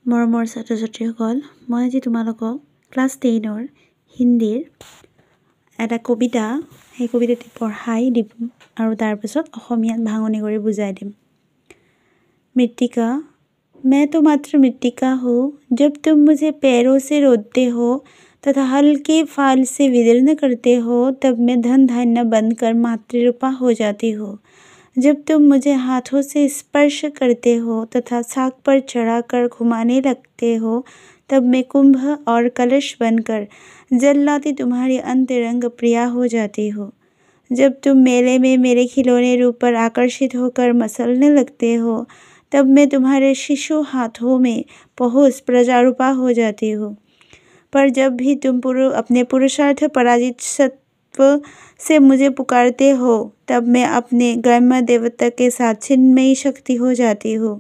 মৰমৰ ছাত্ৰ-ছাত্ৰীসকল, মই আজি তোমালোকক ক্লাছ 10ৰ হিন্দীৰ এটা কবিতা, সেই কবিতাটি পঢ়াই দিম আৰু তাৰ পিছত অসমীয়াত ভাঙনি কৰি বুজাই দিম। मृत्तिका, मैं तो मात्र मृत्तिका हूँ, जब तुम मुझे पैरों से रोकते हो तथा हल्के फाल से विदीर्ण करते हो, तब मैं धन धान्य बनकर मातृरूपा हो जाती हूँ। जब तुम मुझे हाथों से स्पर्श करते हो तथा साग पर चढ़ाकर घुमाने लगते हो, तब मैं कुंभ और कलश बनकर जल्लाती तुम्हारी अंतरंग प्रिया हो जाती हूँ। जब तुम मेले में मेरे खिलौने रूप पर आकर्षित होकर मसलने लगते हो, तब मैं तुम्हारे शिशु हाथों में पहुँच प्रजारूपा हो जाती हूँ। पर जब भी तुम अपने पुरुषार्थ पराजित सत्व से मुझे पुकारते हो, तब मैं अपने ग्राम्य देवता के साथ चिन्मयी शक्ति हो जाती हूँ।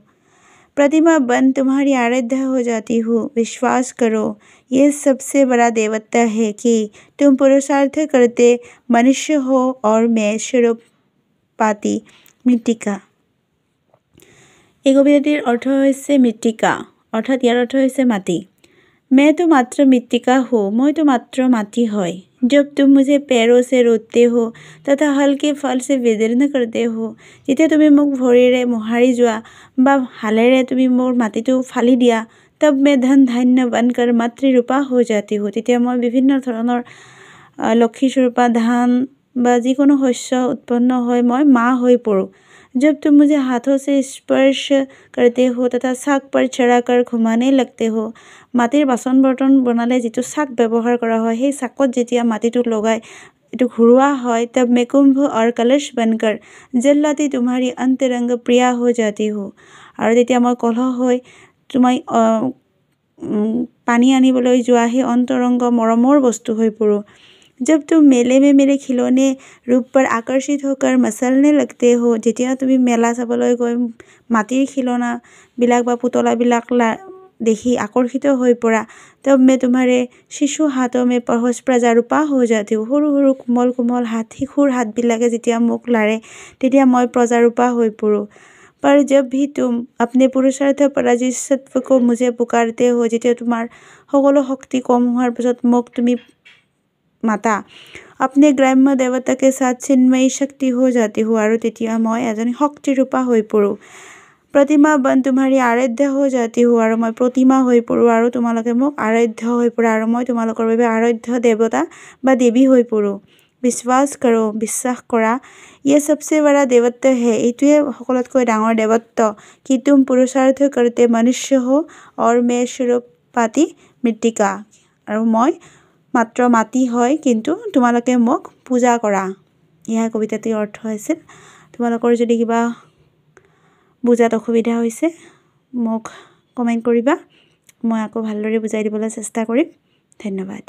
प्रतिमा बन तुम्हारी आराध्य हो जाती हूँ। विश्वास करो, ये सबसे बड़ा देवता है कि तुम पुरुषार्थ करते मनुष्य हो और मैं स्वरूपाती मृत्तिका। এই কবিতাটিৰ অৰ্থ হৈছে মৃত্তিকা, অৰ্থাৎ ইয়াৰ অৰ্থ হৈছে মাটি। मैं तो मात्र मृत्तिका हूँ, मैं तो मात्र माटी হয়। जब तुम मुझे पैरों से रोकते हो तथा हल्के फल से विदीर्ण करते हो, যেতিয়া তুমি মোক ভৰিৰে মোহাৰি যোৱা বা হালেৰে তুমি মোৰ মাটিটো ফালি দিয়া, तब मैं धन धान्य बनकर मातৃरूपा हो जाती हूँ, তেতিয়া মই বিভিন্ন ধৰণৰ লক্ষীস্বৰূপা ধান বা যিকোনো শস্য উৎপন্ন হৈ মই মা হৈ পৰোঁ। जब तुम मुझे हाथों से स्पर्श करते हो तथा শাক पर चढ़ाकर घुमाने लगते हो, মাটিৰ বাচন বৰ্তন বনালে যিটো শাক ব্যৱহাৰ কৰা হয়, সেই শাকত যেতিয়া মাটিটো লগাই এইটো ঘূৰোৱা হয়, तब मैं कुंभ और कलश बनकर जल्लाती तुम्हारी अंतरंग प्रिया हो जाती हूँ। আৰু তেতিয়া মই কলহ হৈ তুমি পানী আনিবলৈ যোৱা সেই অন্তৰংগ মৰমৰ বস্তু হৈ পৰোঁ। जब तुम मेले में मेरे खिलौने रूप पर आकर्षित होकर मसलने लगते हो, যেতিয়া তুমি মেলা চাবলৈ গৈ মাটিৰ খিলনাবিলাক বা পুতলাবিলাক দেখি আকৰ্ষিত হৈ পৰা, तब मैं तुम्हारे शिशु हाथों में पहुँच प्रजारूपा हो जाती हूँ। সৰু সৰু কোমল কোমল হাত, শিশুৰ হাতবিলাকে যেতিয়া মোক লাৰে, তেতিয়া মই প্ৰজাৰূপা হৈ পৰোঁ। पर जब भी तुम अपने पुरुषार्थ पराजित सत्व को मुझे पुकारते हो, যেতিয়া তোমাৰ সকলো শক্তি কম হোৱাৰ পিছত মোক তুমি মাতা, अपने ग्राम्य देवता के साथ चिन्मयी शक्ति हो जाती हूँ, আৰু তেতিয়া মই এজনী শক্তিৰূপা হৈ পৰোঁ। प्रतिमा बन तुम्हारी आराध्य हो जाती हूँ, আৰু মই প্ৰতিমা হৈ পৰোঁ আৰু তোমালোকে মোক আৰাধ্য হৈ পৰা, আৰু মই তোমালোকৰ বাবে আৰাধ্য দেৱতা বা দেৱী হৈ পৰোঁ। विश्वास करो, বিশ্বাস কৰা, ये सबसे बड़ा देवत्व है, এইটোৱে সকলোতকৈ ডাঙৰ দেৱত্ব, कि तुम पुरुषार्थ करते मनुष्य हो और मैं स्वरूपाती मृत्तिका, আৰু মই মাত্ৰ মাটি হয়, কিন্তু তোমালোকে মোক পূজা কৰা। এয়া কবিতাটিৰ অৰ্থ আছিল। তোমালোকৰ যদি কিবা বুজাত অসুবিধা হৈছে মোক কমেণ্ট কৰিবা, মই আকৌ ভালদৰে বুজাই দিবলৈ চেষ্টা কৰিম। ধন্যবাদ।